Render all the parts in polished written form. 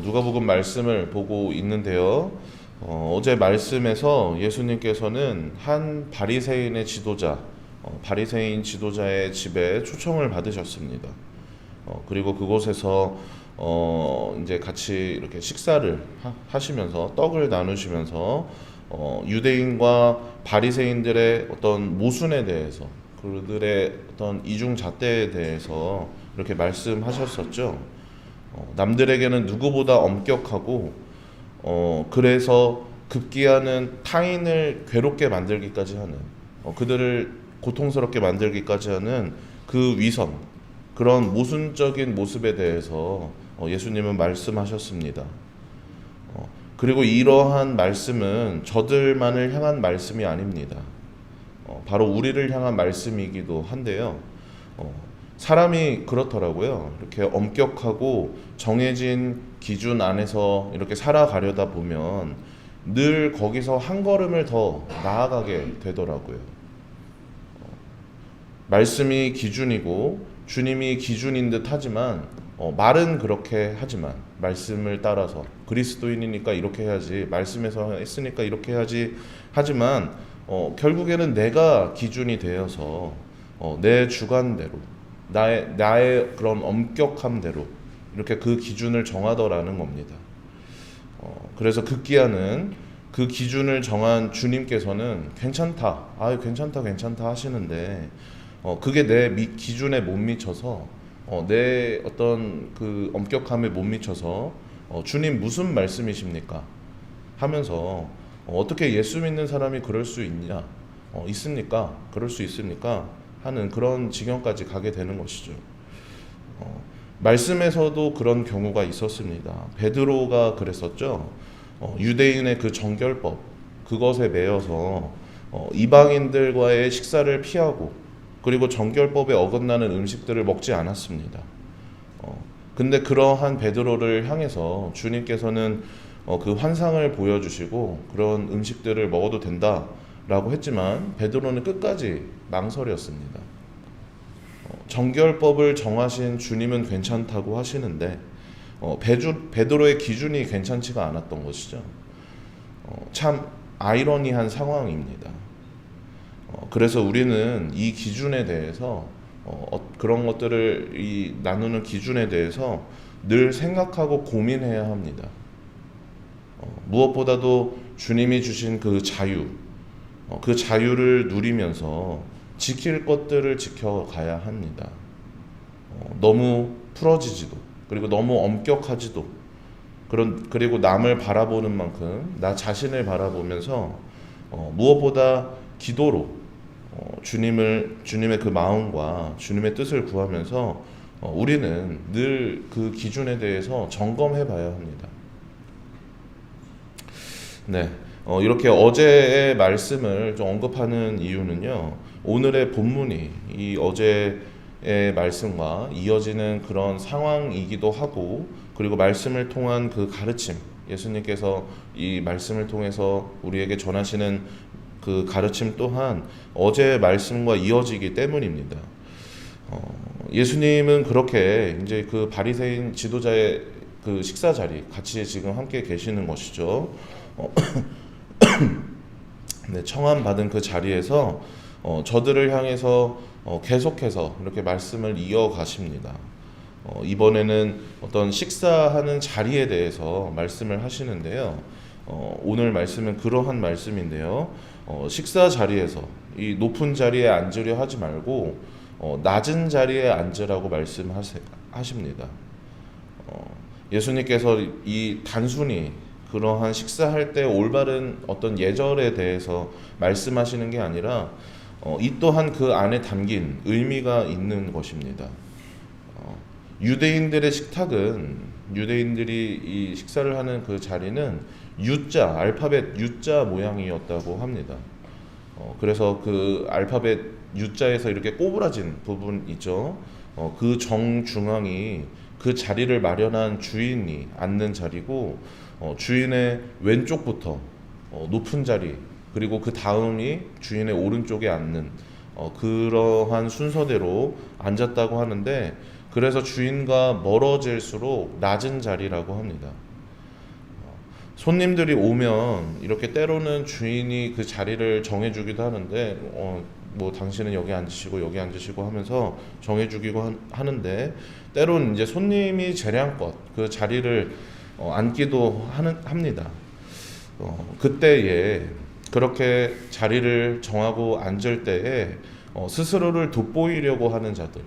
누가복음 말씀을 보고 있는데요. 어제 말씀에서 예수님께서는 한 바리새인의 지도자, 바리새인 지도자의 집에 초청을 받으셨습니다. 그리고 그곳에서 이제 같이 이렇게 식사를 하시면서 떡을 나누시면서 유대인과 바리새인들의 어떤 모순에 대해서, 그들의 어떤 이중잣대에 대해서 이렇게 말씀하셨었죠. 남들에게는 누구보다 엄격하고 그래서 급기야는 타인을 괴롭게 만들기까지 하는, 그들을 고통스럽게 만들기까지 하는 그 위선, 그런 모순적인 모습에 대해서 예수님은 말씀하셨습니다. 그리고 이러한 말씀은 저들만을 향한 말씀이 아닙니다. 바로 우리를 향한 말씀이기도 한데요. 사람이 그렇더라고요. 이렇게 엄격하고 정해진 기준 안에서 이렇게 살아가려다 보면 늘 거기서 한 걸음을 더 나아가게 되더라고요. 말씀이 기준이고 주님이 기준인 듯 하지만 말은 그렇게 하지만, 말씀을 따라서 그리스도인이니까 이렇게 해야지, 말씀에서 했으니까 이렇게 해야지 하지만 결국에는 내가 기준이 되어서 내 주관대로, 나의 그런 엄격함대로 이렇게 그 기준을 정하더라는 겁니다. 그래서 급기야는 그 기준을 정한 주님께서는 괜찮다, 괜찮다 하시는데 그게 내 기준에 못 미쳐서, 내 어떤 그 엄격함에 못 미쳐서 주님 무슨 말씀이십니까? 하면서 어떻게 예수 믿는 사람이 그럴 수 있냐? 있습니까? 그럴 수 있습니까? 하는 그런 지경까지 가게 되는 것이죠. 말씀에서도 그런 경우가 있었습니다. 베드로가 그랬었죠. 유대인의 그 정결법, 그것에 매여서 이방인들과의 식사를 피하고, 그리고 정결법에 어긋나는 음식들을 먹지 않았습니다. 근데 그러한 베드로를 향해서 주님께서는 그 환상을 보여주시고 그런 음식들을 먹어도 된다라고 했지만 베드로는 끝까지 망설였습니다. 정결법을 정하신 주님은 괜찮다고 하시는데 베드로의 기준이 괜찮지가 않았던 것이죠. 참 아이러니한 상황입니다. 그래서 우리는 이 기준에 대해서, 그런 것들을 나누는 기준에 대해서 늘 생각하고 고민해야 합니다. 무엇보다도 주님이 주신 그 자유, 그 자유를 누리면서 지킬 것들을 지켜가야 합니다. 너무 풀어지지도, 그리고 너무 엄격하지도, 그리고 남을 바라보는 만큼 나 자신을 바라보면서 무엇보다 기도로 주님의 그 마음과 주님의 뜻을 구하면서 우리는 늘 그 기준에 대해서 점검해 봐야 합니다. 네, 이렇게 어제의 말씀을 좀 언급하는 이유는요, 오늘의 본문이 이 어제의 말씀과 이어지는 그런 상황이기도 하고, 그리고 말씀을 통한 그 가르침, 예수님께서 이 말씀을 통해서 우리에게 전하시는 그 가르침 또한 어제의 말씀과 이어지기 때문입니다. 예수님은 그렇게 이제 그 바리새인 지도자의 그 식사 자리 같이 지금 함께 계시는 것이죠. 네, 청함 받은 그 자리에서 저들을 향해서 계속해서 이렇게 말씀을 이어가십니다. 이번에는 어떤 식사하는 자리에 대해서 말씀을 하시는데요. 오늘 말씀은 그러한 말씀인데요. 식사 자리에서 이 높은 자리에 앉으려 하지 말고 낮은 자리에 앉으라고 말씀하십니다. 예수님께서 이 단순히 그러한 식사할 때 올바른 어떤 예절에 대해서 말씀하시는 게 아니라 이 또한 그 안에 담긴 의미가 있는 것입니다. 유대인들의 식탁은, 유대인들이 이 식사를 하는 그 자리는 U자, 알파벳 U자 모양이었다고 합니다. 그래서 그 알파벳 U자에서 이렇게 꼬부라진 부분 있죠. 그 정중앙이 그 자리를 마련한 주인이 앉는 자리고, 주인의 왼쪽부터 높은 자리, 그리고 그 다음이 주인의 오른쪽에 앉는 그러한 순서대로 앉았다고 하는데, 그래서 주인과 멀어질수록 낮은 자리라고 합니다. 손님들이 오면 이렇게 때로는 주인이 그 자리를 정해주기도 하는데 뭐 당신은 여기 앉으시고 여기 앉으시고 하면서 정해주기도 하는데 때로는 이제 손님이 재량껏 그 자리를 앉기도 합니다. 그때에 그렇게 자리를 정하고 앉을 때에 스스로를 돋보이려고 하는 자들,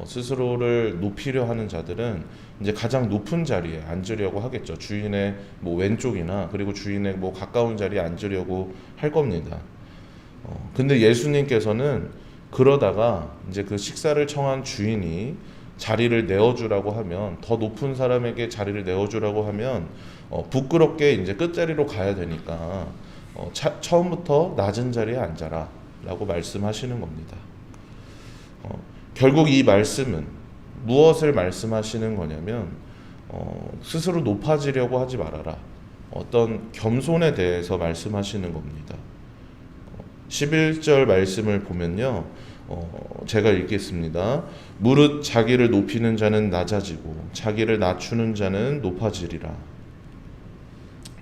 스스로를 높이려 하는 자들은 이제 가장 높은 자리에 앉으려고 하겠죠. 주인의 뭐 왼쪽이나 그리고 주인의 뭐 가까운 자리에 앉으려고 할 겁니다. 근데 예수님께서는 그러다가 이제 그 식사를 청한 주인이 자리를 내어주라고 하면, 더 높은 사람에게 자리를 내어주라고 하면 부끄럽게 이제 끝자리로 가야 되니까 처음부터 낮은 자리에 앉아라 라고 말씀하시는 겁니다. 결국 이 말씀은 무엇을 말씀하시는 거냐면 스스로 높아지려고 하지 말아라, 어떤 겸손에 대해서 말씀하시는 겁니다. 11절 말씀을 보면요, 제가 읽겠습니다. 무릇 자기를 높이는 자는 낮아지고 자기를 낮추는 자는 높아지리라.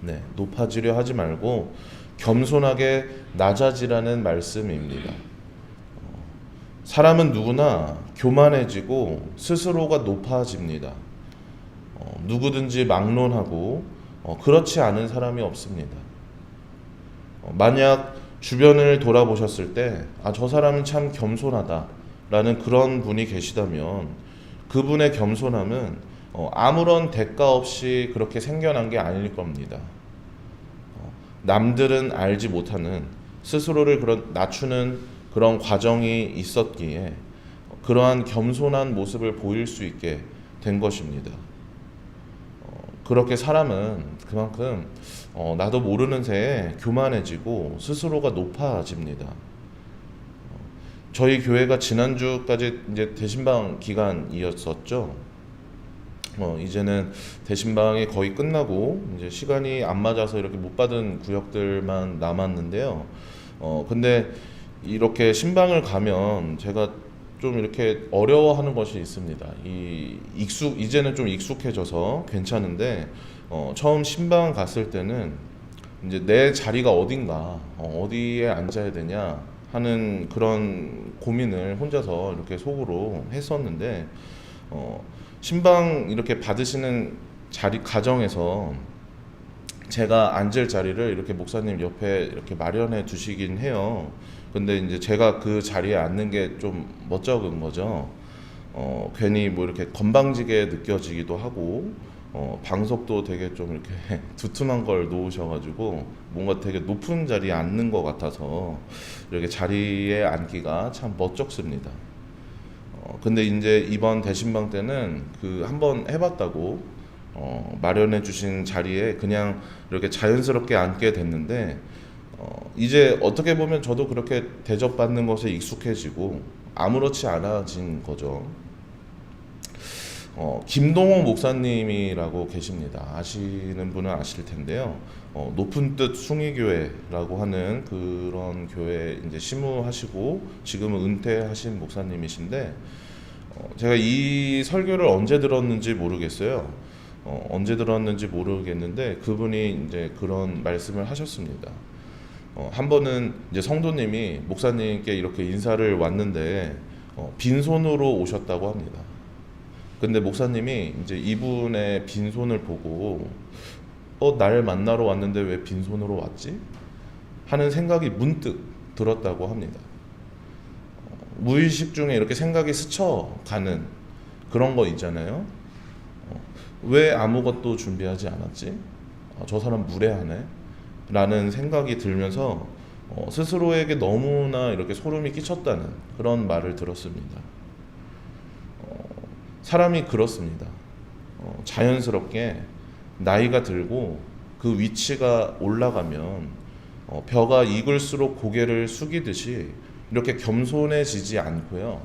네, 높아지려 하지 말고 겸손하게 낮아지라는 말씀입니다. 사람은 누구나 교만해지고 스스로가 높아집니다. 누구든지 막론하고 그렇지 않은 사람이 없습니다. 만약 주변을 돌아보셨을 때 저 사람은 참 겸손하다라는 그런 분이 계시다면 그분의 겸손함은 아무런 대가 없이 그렇게 생겨난 게 아닐 겁니다. 남들은 알지 못하는 스스로를 낮추는 그런 과정이 있었기에 그러한 겸손한 모습을 보일 수 있게 된 것입니다. 그렇게 사람은 그만큼 나도 모르는 새에 교만해지고 스스로가 높아집니다. 저희 교회가 지난주까지 이제 대신방 기간이었었죠. 이제는 대신방이 거의 끝나고 이제 시간이 안 맞아서 이렇게 못 받은 구역들만 남았는데요. 근데 이렇게 신방을 가면 제가 좀 이렇게 어려워하는 것이 있습니다. 이제는 좀 익숙해져서 괜찮은데 처음 신방 갔을 때는 이제 내 자리가 어딘가, 어디에 앉아야 되냐 하는 그런 고민을 혼자서 이렇게 속으로 했었는데 신방 이렇게 받으시는 자리 가정에서 제가 앉을 자리를 이렇게 목사님 옆에 이렇게 마련해 두시긴 해요. 근데 이제 제가 그 자리에 앉는 게 좀 멋쩍은 거죠. 괜히 뭐 이렇게 건방지게 느껴지기도 하고 방석도 되게 좀 이렇게 두툼한 걸 놓으셔가지고 뭔가 되게 높은 자리에 앉는 것 같아서 이렇게 자리에 앉기가 참 멋쩍습니다. 근데 이제 이번 대신방 때는 그 한번 해봤다고 마련해 주신 자리에 그냥 이렇게 자연스럽게 앉게 됐는데 이제 어떻게 보면 저도 그렇게 대접받는 것에 익숙해지고 아무렇지 않아진 거죠. 김동호 목사님이라고 계십니다. 아시는 분은 아실 텐데요. 높은 뜻 숭의교회라고 하는 그런 교회 이제 심우하시고 지금은 은퇴하신 목사님이신데 제가 이 설교를 언제 들었는지 모르겠어요. 언제 들었는지 모르겠는데 그분이 이제 그런 말씀을 하셨습니다. 한 번은 이제 성도님이 목사님께 이렇게 인사를 왔는데 빈손으로 오셨다고 합니다. 근데 목사님이 이제 이분의 빈손을 보고 날 만나러 왔는데 왜 빈손으로 왔지? 하는 생각이 문득 들었다고 합니다. 무의식 중에 이렇게 생각이 스쳐가는 그런 거 있잖아요. 왜 아무것도 준비하지 않았지? 저 사람 무례하네 라는 생각이 들면서 스스로에게 너무나 이렇게 소름이 끼쳤다는 그런 말을 들었습니다. 사람이 그렇습니다. 자연스럽게 나이가 들고 그 위치가 올라가면 벼가 익을수록 고개를 숙이듯이 이렇게 겸손해지지 않고요.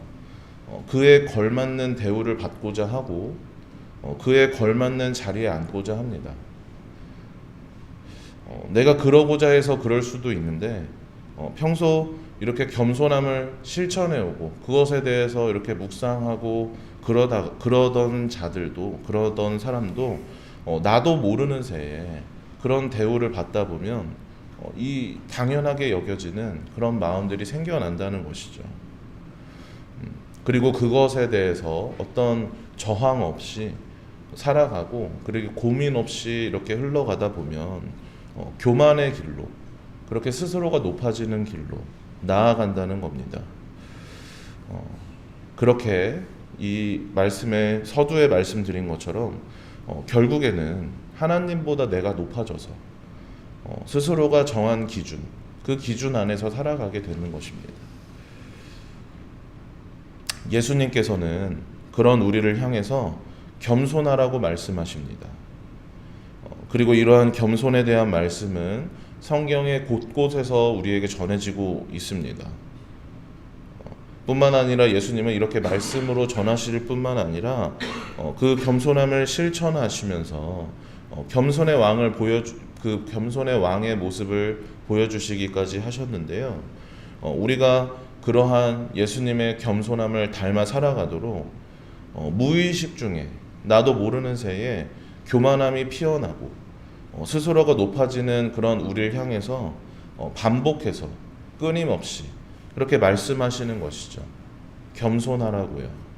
그에 걸맞는 대우를 받고자 하고 그에 걸맞는 자리에 앉고자 합니다. 내가 그러고자 해서 그럴 수도 있는데 평소 이렇게 겸손함을 실천해오고 그것에 대해서 이렇게 묵상하고 그러던 자들도, 그러던 사람도 나도 모르는 새에 그런 대우를 받다 보면 이 당연하게 여겨지는 그런 마음들이 생겨난다는 것이죠. 그리고 그것에 대해서 어떤 저항 없이 살아가고 그리고 고민 없이 이렇게 흘러가다 보면 교만의 길로 그렇게 스스로가 높아지는 길로 나아간다는 겁니다. 그렇게 이 말씀에 서두에 말씀드린 것처럼 결국에는 하나님보다 내가 높아져서 스스로가 정한 기준, 그 기준 안에서 살아가게 되는 것입니다. 예수님께서는 그런 우리를 향해서 겸손하라고 말씀하십니다. 그리고 이러한 겸손에 대한 말씀은 성경의 곳곳에서 우리에게 전해지고 있습니다. 뿐만 아니라 예수님은 이렇게 말씀으로 전하실 뿐만 아니라 그 겸손함을 실천하시면서 겸손의 왕을 그 겸손의 왕의 모습을 보여주시기까지 하셨는데요. 우리가 그러한 예수님의 겸손함을 닮아 살아가도록 무의식 중에 나도 모르는 새에 교만함이 피어나고 스스로가 높아지는 그런 우리를 향해서 반복해서 끊임없이 그렇게 말씀하시는 것이죠. 겸손하라고요.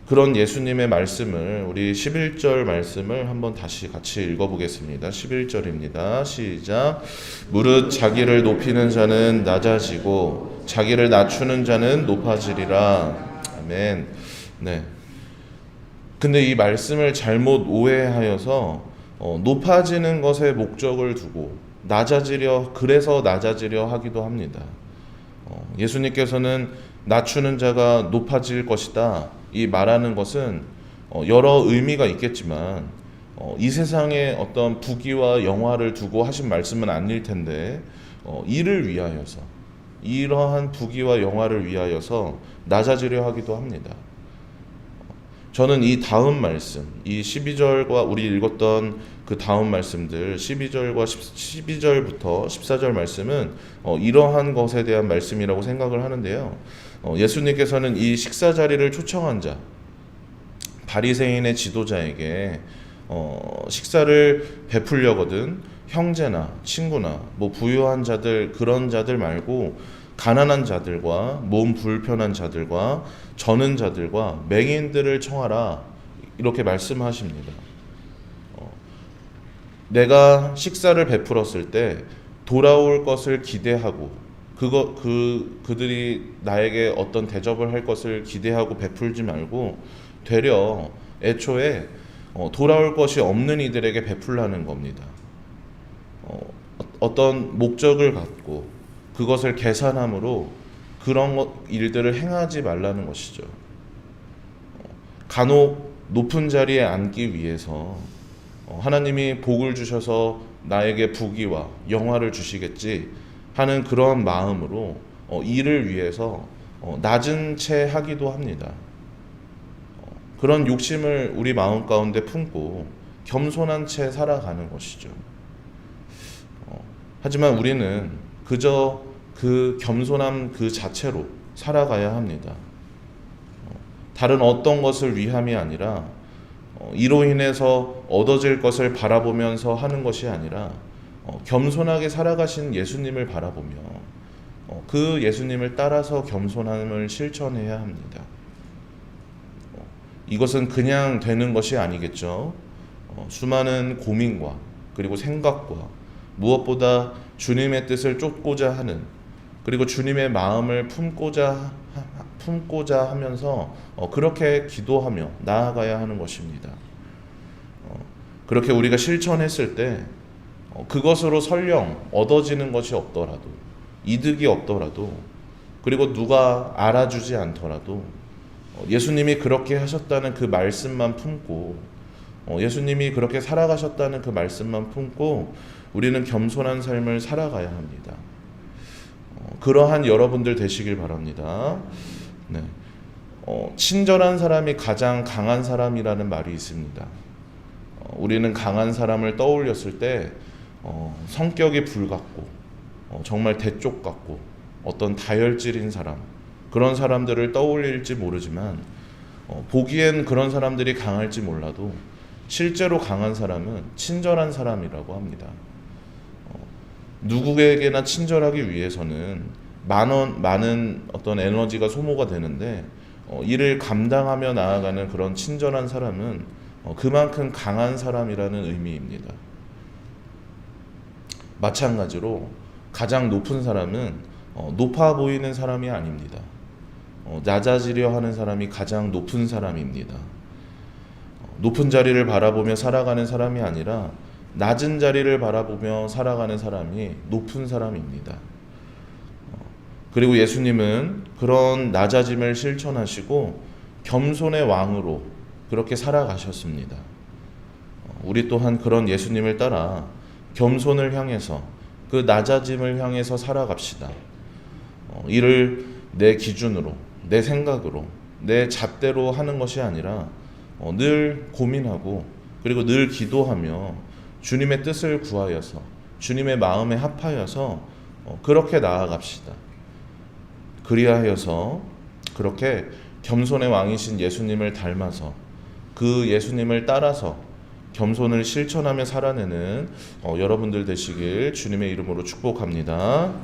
그런 예수님의 말씀을 우리 11절 말씀을 한번 다시 같이 읽어보겠습니다. 11절입니다. 시작. 무릇 자기를 높이는 자는 낮아지고 자기를 낮추는 자는 높아지리라. 아멘. 네. 근데 이 말씀을 잘못 오해하여서 높아지는 것에 목적을 두고 그래서 낮아지려 하기도 합니다. 예수님께서는 낮추는 자가 높아질 것이다. 이 말하는 것은 여러 의미가 있겠지만 이 세상에 어떤 부귀와 영화를 두고 하신 말씀은 아닐 텐데 이를 위하여서 이러한 부귀와 영화를 위하여서 낮아지려 하기도 합니다. 저는 이 다음 말씀, 이 12절과 우리 읽었던 그 다음 말씀들 12절부터 14절 말씀은 이러한 것에 대한 말씀이라고 생각을 하는데요. 예수님께서는 이 식사 자리를 초청한 자, 바리새인의 지도자에게 식사를 베풀려거든 형제나 친구나 뭐 부유한 자들 그런 자들 말고 가난한 자들과 몸 불편한 자들과 저는 자들과 맹인들을 청하라 이렇게 말씀하십니다. 내가 식사를 베풀었을 때 돌아올 것을 기대하고 그들이 나에게 어떤 대접을 할 것을 기대하고 베풀지 말고 되려 애초에 돌아올 것이 없는 이들에게 베풀라는 겁니다. 어떤 목적을 갖고 그것을 계산함으로 그런 일들을 행하지 말라는 것이죠. 간혹 높은 자리에 앉기 위해서 하나님이 복을 주셔서 나에게 부귀와 영화를 주시겠지 하는 그런 마음으로 이를 위해서 낮은 채 하기도 합니다. 그런 욕심을 우리 마음 가운데 품고 겸손한 채 살아가는 것이죠. 하지만 우리는 그저 그 겸손함 그 자체로 살아가야 합니다. 다른 어떤 것을 위함이 아니라 이로 인해서 얻어질 것을 바라보면서 하는 것이 아니라 겸손하게 살아가신 예수님을 바라보며 그 예수님을 따라서 겸손함을 실천해야 합니다. 이것은 그냥 되는 것이 아니겠죠. 수많은 고민과 그리고 생각과 무엇보다 주님의 뜻을 쫓고자 하는 그리고 주님의 마음을 품고자 하면서 그렇게 기도하며 나아가야 하는 것입니다. 그렇게 우리가 실천했을 때 그것으로 설령 얻어지는 것이 없더라도 이득이 없더라도 그리고 누가 알아주지 않더라도 예수님이 그렇게 하셨다는 그 말씀만 품고 예수님이 그렇게 살아가셨다는 그 말씀만 품고 우리는 겸손한 삶을 살아가야 합니다. 그러한 여러분들 되시길 바랍니다. 네. 친절한 사람이 가장 강한 사람이라는 말이 있습니다. 우리는 강한 사람을 떠올렸을 때 성격이 불같고 정말 대쪽 같고 어떤 다혈질인 사람 그런 사람들을 떠올릴지 모르지만 보기엔 그런 사람들이 강할지 몰라도 실제로 강한 사람은 친절한 사람이라고 합니다. 누구에게나 친절하기 위해서는 많은 어떤 에너지가 소모가 되는데 이를 감당하며 나아가는 그런 친절한 사람은 그만큼 강한 사람이라는 의미입니다. 마찬가지로 가장 높은 사람은 높아 보이는 사람이 아닙니다. 낮아지려 하는 사람이 가장 높은 사람입니다. 높은 자리를 바라보며 살아가는 사람이 아니라 낮은 자리를 바라보며 살아가는 사람이 높은 사람입니다. 그리고 예수님은 그런 낮아짐을 실천하시고 겸손의 왕으로 그렇게 살아가셨습니다. 우리 또한 그런 예수님을 따라 겸손을 향해서 그 낮아짐을 향해서 살아갑시다. 이를 내 기준으로, 내 생각으로, 내 잣대로 하는 것이 아니라 늘 고민하고 그리고 늘 기도하며 주님의 뜻을 구하여서 주님의 마음에 합하여서 그렇게 나아갑시다. 그리하여서 그렇게 겸손의 왕이신 예수님을 닮아서 그 예수님을 따라서 겸손을 실천하며 살아내는 여러분들 되시길 주님의 이름으로 축복합니다.